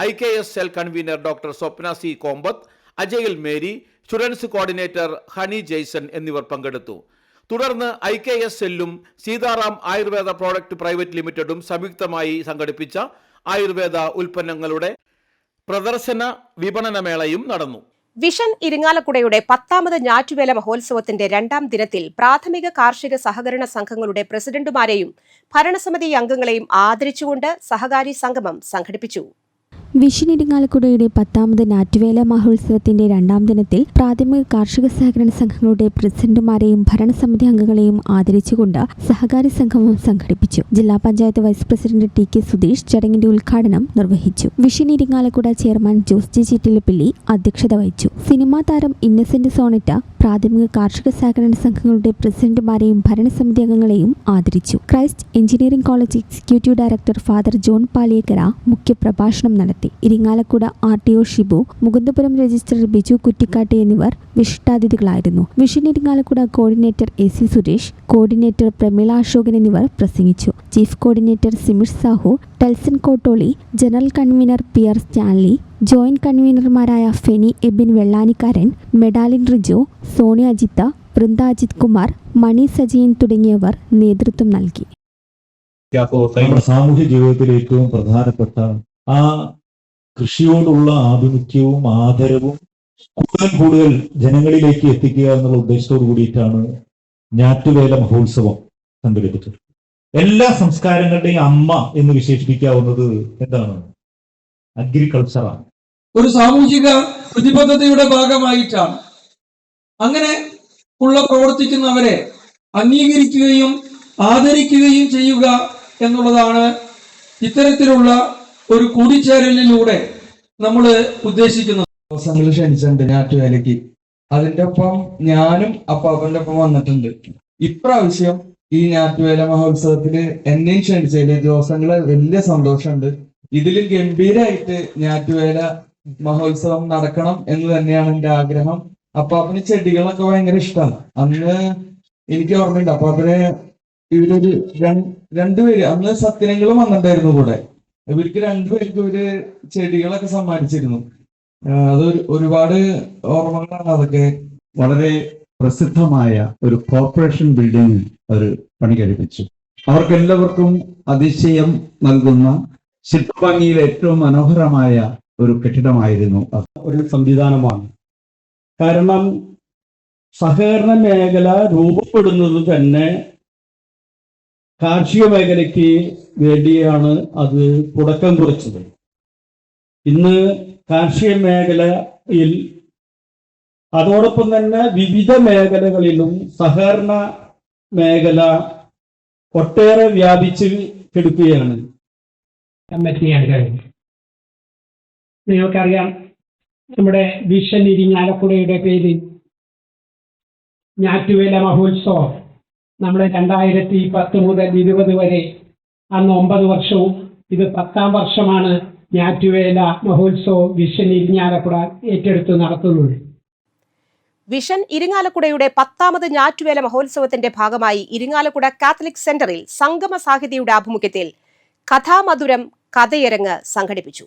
Speaker 7: IKSL convener doctor Swapna C Kombath, Ajayal Mary, students coordinator Honey Jaison എന്നിവർ പങ്കെടുത്തു. തുടർന്ന് IKSLും സീതാറാം ആയുർവേദ പ്രോഡക്റ്റ് പ്രൈവറ്റ് ലിമിറ്റഡും സംയുക്തമായി സംഘടിപ്പിച്ച ആയുർവേദ ഉൽപ്പന്നങ്ങളുടെ പ്രദർശന വിപണനമേളയും നടന്നു.
Speaker 1: വിഷൻ ഇരിങ്ങാലക്കുടയുടെ 10ാമത് ഞാറ്റുവേല മഹോത്സവത്തിന്റെ 2ാം ദിനത്തിൽ പ്രാഥമിക കാർഷിക സഹകരണ സംഘങ്ങളുടെ പ്രസിഡന്റുമാരെയും ഭരണസമിതി അംഗങ്ങളെയും ആദരിച്ചുകൊണ്ട് സഹകാരി സംഗമം സംഘടിപ്പിച്ചു.
Speaker 2: വിഷൻ ഇരിങ്ങാലക്കുടയുടെ 10ാമത് ഞാറ്റുവേല മഹോത്സവത്തിന്റെ 2ാം ദിനത്തിൽ പ്രാഥമിക കാർഷിക സഹകരണ സംഘങ്ങളുടെ പ്രസിഡന്റുമാരെയും ഭരണസമിതി അംഗങ്ങളെയും ആദരിച്ചുകൊണ്ട് സഹകാരി സംഗമം സംഘടിപ്പിച്ചു. ജില്ലാ panchayat vice president TK Sudheesh ചടങ്ങിന്റെ ഉദ്ഘാടനം നിർവഹിച്ചു. Vision Irinjalakuda chairman Jose G Chittilappilly അധ്യക്ഷത വഹിച്ചു. സിനിമാ താരം ഇന്നസെന്റ് സോണറ്റ പ്രാഥമിക കാർഷിക സഹകരണ സംഘങ്ങളുടെ പ്രസിഡന്റുമാരെയും ഭരണസമിതി അംഗങ്ങളെയും ആദരിച്ചു. Christ engineering college executive director father John Paliyekkara മുഖ്യപ്രഭാഷണം നടത്തി. ഇരിങ്ങാലക്കുട RTO ഷിബു, മുകുന്ദപുരം രജിസ്ട്രാർ ബിജു കുറ്റിക്കാട്ട് എന്നിവർ വിശിഷ്ടാതിഥികളായിരുന്നു. Vision Irinjalakuda coordinator AC Suresh, coordinator Prameela Asokan എന്നിവർ പ്രസംഗിച്ചു. Chief coordinator Simish Sahu, Telson Kottoli, general convener PR Stanley, joint കൺവീനർമാരായ ഫെനി എബിൻ വെള്ളാനിക്കാരൻ, മെഡാലിൻ റിജോ, സോണിയ അജിത്ത, വൃന്ദ അജിത് കുമാർ, മണി സജീൻ തുടങ്ങിയവർ നേതൃത്വം നൽകി.
Speaker 9: നമ്മുടെ സാമൂഹ്യ ജീവിതത്തിലെ ഏറ്റവും പ്രധാനപ്പെട്ട ആ കൃഷിയോടുള്ള ആഭിമുഖ്യവും ആദരവും കൂടുതൽ ജനങ്ങളിലേക്ക് എത്തിക്കുക എന്നുള്ള ഉദ്ദേശത്തോടു കൂടിയിട്ടാണ് ഞാറ്റുവേല മഹോത്സവം സംഘടിപ്പിച്ചത്. എല്ലാ സംസ്കാരങ്ങളുടെയും അമ്മ എന്ന് വിശേഷിപ്പിക്കാവുന്നത് എന്താണ്? അഗ്രികൾച്ചറാണ്.
Speaker 10: ഒരു സാമൂഹിക പ്രതിബദ്ധതയുടെ ഭാഗമായിട്ടാണ് അങ്ങനെ പ്രവർത്തിക്കുന്നവരെ അംഗീകരിക്കുകയും ആദരിക്കുകയും ചെയ്യുക എന്നുള്ളതാണ് ഇത്തരത്തിലുള്ള ഒരു കൂടിച്ചേരലിലൂടെ നമ്മൾ ഉദ്ദേശിക്കുന്നത്.
Speaker 11: ദിവസങ്ങൾ ക്ഷണിച്ചിട്ടുണ്ട് ഞാറ്റുവേലയ്ക്ക്. അതിന്റെ ഒപ്പം ഞാനും അപ്പാപ്പന്റെ ഒപ്പം വന്നിട്ടുണ്ട്. ഇപ്രാവശ്യം ഈ ഞാറ്റുവേല മഹോത്സവത്തിന് എന്നെയും ക്ഷണിച്ചതിൽ ദിവസങ്ങള് വലിയ സന്തോഷമുണ്ട്. ഇതിലും ഗംഭീരമായിട്ട് ഞാറ്റുവേല മഹോത്സവം നടക്കണം എന്ന് തന്നെയാണ് എൻ്റെ ആഗ്രഹം. അപ്പാപ്പന് ചെടികളൊക്കെ ഭയങ്കര ഇഷ്ടമാണ്. അന്ന് എനിക്ക് ഓർമ്മയുണ്ട് അപ്പാപ്പന് ഇവരൊരു രണ്ടുപേര് അന്ന് സത്യനങ്ങളും വന്നിട്ടുണ്ടായിരുന്നു കൂടെ. ഇവർക്ക് രണ്ടുപേർക്കും ഒരു ചെടികളൊക്കെ സമ്മാനിച്ചിരുന്നു. അത് ഒരുപാട് ഓർമ്മകളാണ് അതൊക്കെ.
Speaker 9: വളരെ പ്രസിദ്ധമായ ഒരു കോർപ്പറേഷൻ ബിൽഡിംഗ് അവർ പണി കഴിപ്പിച്ചു. അവർക്കെല്ലാവർക്കും അതിശയം നൽകുന്ന ശില്പഭംഗിയിൽ ഏറ്റവും മനോഹരമായ ഒരു കെട്ടിടമായിരുന്നു.
Speaker 12: ഒരു സംവിധാനമാണ്. കാരണം സഹകരണ മേഖല രൂപപ്പെടുന്നത് തന്നെ കാർഷിക മേഖലയ്ക്ക് വേണ്ടിയാണ് അത് തുടക്കം കുറിച്ചത്. ഇന്ന് കാർഷിക മേഖലയിൽ അതോടൊപ്പം തന്നെ വിവിധ മേഖലകളിലും സഹകരണ മേഖല ഒട്ടേറെ വ്യാപിച്ച് കിടക്കുകയാണ്.
Speaker 13: കമ്മിറ്റിയാണ് കഴിഞ്ഞത്. നിങ്ങൾക്കറിയാം, നമ്മുടെ വിഷൻ ഇരിങ്ങാലക്കുടയുടെ പേരിൽ ഞാറ്റുവേല മഹോത്സവം നമ്മൾ 2010 മുതൽ 20 വരെ അന്ന് 9 വർഷവും ഇത് 10ാം വർഷമാണ് ഞാറ്റുവേല മഹോത്സവം വിഷൻ ഇരിങ്ങാലക്കുട ഏറ്റെടുത്ത് നടത്തുന്നത്.
Speaker 1: വിഷൻ ഇരിങ്ങാലക്കുടയുടെ 10ാമത് ഞാറ്റുവേല മഹോത്സവത്തിന്റെ ഭാഗമായി ഇരിങ്ങാലക്കുട കാത്തലിക് സെന്ററിൽ സംഗമ സാഹിതിയുടെ ആഭിമുഖ്യത്തിൽ കഥാമധുരം കഥയരങ്ങ് സംഘടിപ്പിച്ചു.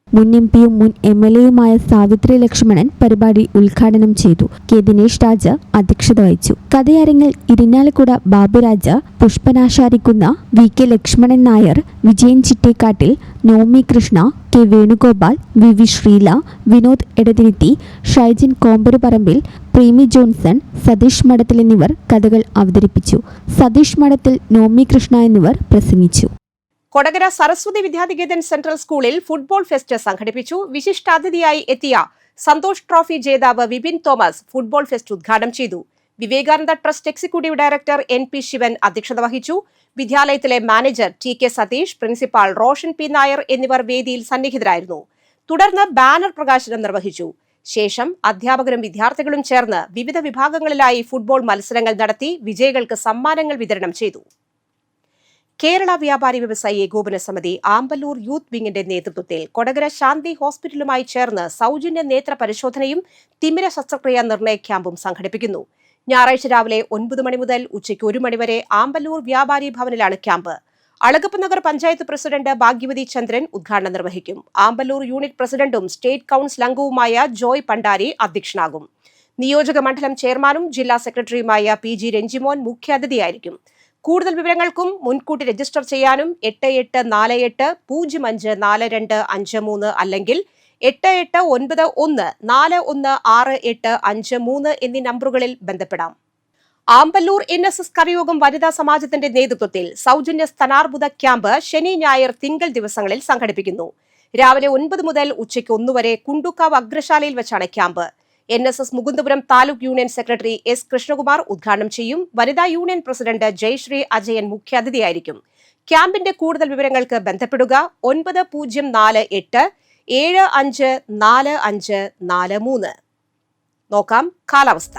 Speaker 2: മുൻ MPയും മുൻ MLAയുമായ സാവിത്രി ലക്ഷ്മണൻ പരിപാടി ഉദ്ഘാടനം ചെയ്തു. K ദിനേശ് രാജ് അധ്യക്ഷത വഹിച്ചു. കഥയരങ്ങിൽ ഇരിങ്ങാലക്കുട ബാബുരാജ്, പുഷ്പനാശാരിക്കുന്ന, VK Lakshmanan Nair, Vijayan Chittekkattil, Nomi Krishna, K Venugopal, VV Sreela, Vinod Edathiruthi, Shaijin Komparuparambil, Premi Johnson, Satheesh Madathil എന്നിവർ കഥകൾ അവതരിപ്പിച്ചു. സതീഷ് മഠത്തിൽ, നോമി കൃഷ്ണ എന്നിവർ പ്രസംഗിച്ചു.
Speaker 1: കൊടകര സരസ്വതി വിദ്യാനികേതൻ സെൻട്രൽ സ്കൂളിൽ ഫുട്ബോൾ ഫെസ്റ്റ് സംഘടിപ്പിച്ചു. വിശിഷ്ടാതിഥിയായി എത്തിയ സന്തോഷ് ട്രോഫി ജേതാവ് വിപിൻ തോമസ് ഫുട്ബോൾ ഫെസ്റ്റ് ഉദ്ഘാടനം ചെയ്തു. Vivekananda trust executive director NP Shivan അധ്യക്ഷത വഹിച്ചു. വിദ്യാലയത്തിലെ manager TK Satheesh, principal Roshan P Nair എന്നിവർ വേദിയിൽ സന്നിഹിതരായിരുന്നു. തുടർന്ന് ബാനർ പ്രകാശനം നിർവഹിച്ചു. ശേഷം അധ്യാപകരും വിദ്യാർത്ഥികളും ചേർന്ന് വിവിധ വിഭാഗങ്ങളിലായി ഫുട്ബോൾ മത്സരങ്ങൾ നടത്തി വിജയികൾക്ക് സമ്മാനങ്ങൾ വിതരണം ചെയ്തു. കേരള വ്യാപാരി വ്യവസായി ഏകോപന സമിതി ആമ്പല്ലൂർ യൂത്ത് വിങ്ങിന്റെ നേതൃത്വത്തിൽ കൊടകര ശാന്തി ഹോസ്പിറ്റലുമായി ചേർന്ന് സൗജന്യ നേത്ര പരിശോധനയും തിമിര ശസ്ത്രക്രിയാ നിർണയ ക്യാമ്പും സംഘടിപ്പിക്കുന്നു. ഞായറാഴ്ച രാവിലെ 9 മണി മുതൽ ഉച്ചയ്ക്ക് 1 മണി വരെ ആമ്പല്ലൂർ വ്യാപാരി ഭവനിലാണ് ക്യാമ്പ്. അളഗപ്പ് നഗർ പഞ്ചായത്ത് പ്രസിഡന്റ് ഭാഗ്യവതി ചന്ദ്രൻ ഉദ്ഘാടനം നിർവഹിക്കും. ആമ്പല്ലൂർ യൂണിറ്റ് പ്രസിഡന്റും സ്റ്റേറ്റ് കൌൺസിൽ അംഗവുമായ ജോയ് പണ്ടാരി അധ്യക്ഷനാകും. നിയോജക മണ്ഡലം ചെയർമാനും ജില്ലാ സെക്രട്ടറിയുമായ PG രഞ്ജിമോൻ മുഖ്യാതിഥിയായിരിക്കും. കൂടുതൽ വിവരങ്ങൾക്കും മുൻകൂട്ടി രജിസ്റ്റർ ചെയ്യാനും 8848054253 അല്ലെങ്കിൽ 8891416853 എന്നീ നമ്പറുകളിൽ ബന്ധപ്പെടാം. ആമ്പല്ലൂർ NSS കരയോഗം വനിതാ സമാജത്തിന്റെ നേതൃത്വത്തിൽ സൗജന്യ സ്തനാർബുദ ക്യാമ്പ് ശനി, ഞായർ, തിങ്കൾ ദിവസങ്ങളിൽ സംഘടിപ്പിക്കുന്നു. രാവിലെ 9 മുതൽ ഉച്ചയ്ക്ക് 1 വരെ കുണ്ടുക്കാവ് അഗ്രശാലയിൽ വെച്ചാണ് camp. NSS Mukundapuram taluk union secretary S Krishnakumar ഉദ്ഘാടനം ചെയ്യും. വനിതാ യൂണിയൻ പ്രസിഡന്റ് ജയശ്രീ അജയൻ മുഖ്യാതിഥിയായിരിക്കും. ക്യാമ്പിന്റെ കൂടുതൽ വിവരങ്ങൾക്ക് ബന്ധപ്പെടുക 9048754543. നോക്കാം കാലാവസ്ഥ.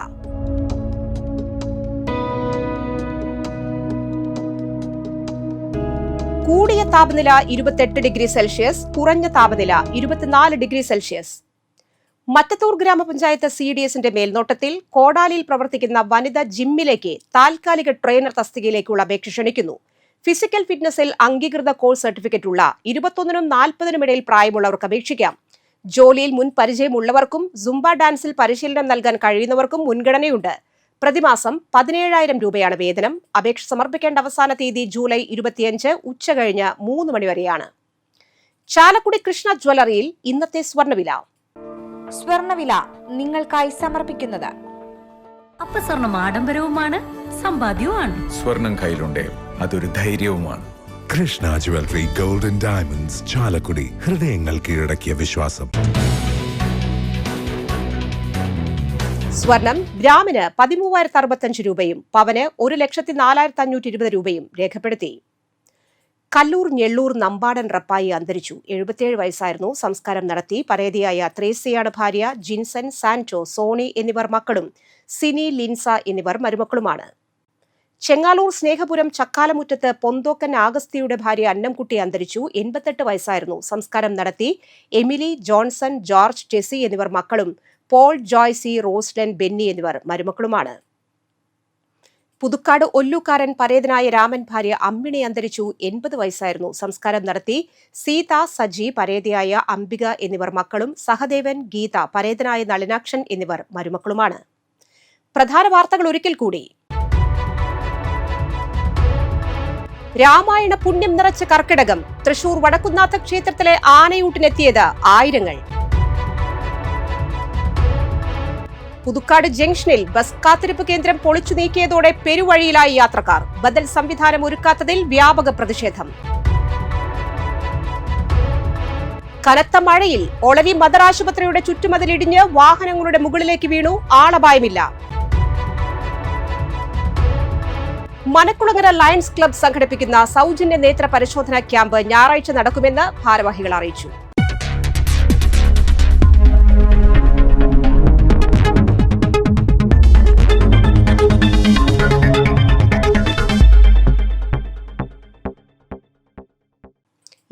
Speaker 1: കൂടിയ താപനില 28 ഡിഗ്രി സെൽഷ്യസ്, കുറഞ്ഞ താപനില 24 ഡിഗ്രി സെൽഷ്യസ്. മറ്റത്തൂർ ഗ്രാമപഞ്ചായത്ത് CDSന്റെ മേൽനോട്ടത്തിൽ കോടാലിയിൽ പ്രവർത്തിക്കുന്ന വനിതാ ജിമ്മിലേക്ക് താൽക്കാലിക ട്രെയിനർ തസ്തികയിലേക്കുള്ള അപേക്ഷ ക്ഷണിക്കുന്നു. ഫിസിക്കൽ ഫിറ്റ്നസിൽ അംഗീകൃത കോഴ്സ് സർട്ടിഫിക്കറ്റ് ഉള്ള 21നും 40നും ഇടയിൽ പ്രായമുള്ളവർക്ക് അപേക്ഷിക്കാം. ജോലിയിൽ മുൻ പരിചയമുള്ളവർക്കും സുംബ ഡാൻസിൽ പരിശീലനം നൽകാൻ കഴിയുന്നവർക്കും മുൻഗണനയുണ്ട്. പ്രതിമാസം 17,000 രൂപയാണ് വേതനം. അപേക്ഷ സമർപ്പിക്കേണ്ട അവസാന തീയതി ജൂലൈ 25 ഉച്ചകഴിഞ്ഞ് 3 മണി വരെയാണ്. ചാലക്കുടി കൃഷ്ണ ജ്വല്ലറിയിൽ ഇന്നത്തെ സ്വർണ്ണവില.
Speaker 14: സ്വർണ്ണവില നിങ്ങൾക്കായി സമർപ്പിക്കുന്നത്
Speaker 15: അപ്പസ്വർണം ആഡംബരവുമാണ്, സമ്പാദ്യവുമാണ്.
Speaker 16: സ്വർണം കയ്യിലുണ്ടേ അതൊരു ധൈര്യവുമാണ്.
Speaker 17: Krishna jewellery gold and diamonds, Chalakudy. ഹൃദയങ്ങൾ കീഴടക്കിയ വിശ്വാസം.
Speaker 1: സ്വർണം ഗ്രാമിന് 13,065 രൂപയും പവന് 1,04,520 രൂപയും രേഖപ്പെടുത്തി. കല്ലൂർ ഞെള്ളൂർ നമ്പാടൻ റപ്പായി അന്തരിച്ചു. 77 വയസ്സായിരുന്നു. സംസ്കാരം നടത്തി. പരേതിയായ ത്രേസ്യയാണ് ഭാര്യ. ജിൻസൺ, സാന്റോ, സോണി എന്നിവർ മക്കളും സിനി, ലിൻസ എന്നിവർ മരുമക്കളുമാണ്. ചെങ്ങാലൂർ സ്നേഹപുരം ചക്കാലമുറ്റത്ത് പൊന്തോക്കൻ ആഗസ്തിയുടെ ഭാര്യ അന്നംകുട്ടി അന്തരിച്ചു. 88 വയസ്സായിരുന്നു. സംസ്കാരം നടത്തി. എമിലി, ജോൺസൺ, ജോർജ്, ടെസി എന്നിവർ മക്കളും പോൾ, ജോയ്സി, റോസ്ലൻ, ബെന്നി എന്നിവർ മരുമക്കളുമാണ്. പുതുക്കാട് ഒല്ലൂക്കാരൻ പരേതനായ രാമൻ ഭാര്യ അമ്മിണി അന്തരിച്ചു. 80 വയസ്സായിരുന്നു. സംസ്കാരം നടത്തി. സീത, സജി, പരേതയായ അംബിക എന്നിവർ മക്കളും സഹദേവൻ, ഗീത, പരേതനായ നളിനാക്ഷൻ എന്നിവർ മരുമക്കളുമാണ്. പ്രധാന വാർത്തകൾ ഒരിക്കൽ കൂടി. രാമായണ പുണ്യം നിറച്ച കർക്കിടകം. തൃശൂർ വടക്കുന്നാഥ ക്ഷേത്രത്തിലെ ആനയൂട്ടിനെത്തിയത് ആയിരങ്ങൾ. പുതുക്കാട് ജംഗ്ഷനിൽ ബസ് കാത്തിരിപ്പ് കേന്ദ്രം പൊളിച്ചു നീക്കിയതോടെ പെരുവഴിയിലായി യാത്രക്കാർ. ബദൽ സംവിധാനം ഒരുക്കാത്തതിൽ വ്യാപക പ്രതിഷേധം. കനത്ത മഴയിൽ ഒളരി മദർ ആശുപത്രിയുടെ ചുറ്റുമതിലിടിഞ്ഞ് വാഹനങ്ങളുടെ മുകളിലേക്ക് വീണു. ആളപായമില്ല. മനക്കുളങ്ങര ലയൺസ് ക്ലബ്ബ് സംഘടിപ്പിക്കുന്ന സൗജന്യ നേത്ര പരിശോധനാ ക്യാമ്പ് ഞായറാഴ്ച നടക്കുമെന്ന് ഭാരവാഹികൾ അറിയിച്ചു.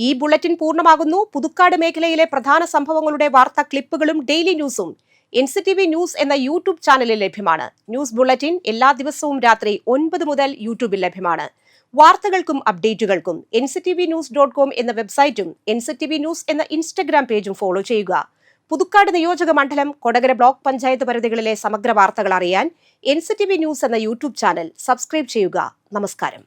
Speaker 1: ഈ ബുള്ളറ്റിൻ പൂർണ്ണമാകുന്നു. പുതുക്കാട് മേഖലയിലെ പ്രധാന സംഭവങ്ങളുടെ വാർത്താ ക്ലിപ്പുകളും ഡെയിലി ന്യൂസും NCTV ന്യൂസ് എന്ന യൂട്യൂബ് ചാനലിൽ ലഭ്യമാണ്. ന്യൂസ് ബുള്ളറ്റിൻ എല്ലാ ദിവസവും രാത്രി 9 മുതൽ യൂട്യൂബിൽ ലഭ്യമാണ്. വാർത്തകൾക്കും അപ്ഡേറ്റുകൾക്കും nctvnews.com എന്ന വെബ്സൈറ്റും NCTV ന്യൂസ് എന്ന ഇൻസ്റ്റഗ്രാം പേജും ഫോളോ ചെയ്യുക. പുതുക്കാട് നിയോജക മണ്ഡലം, കൊടകര ബ്ലോക്ക് പഞ്ചായത്ത് പരിധികളിലെ സമഗ്ര വാർത്തകൾ അറിയാൻ NCTV ന്യൂസ് എന്ന യൂട്യൂബ് ചാനൽ സബ്സ്ക്രൈബ് ചെയ്യുക. നമസ്കാരം.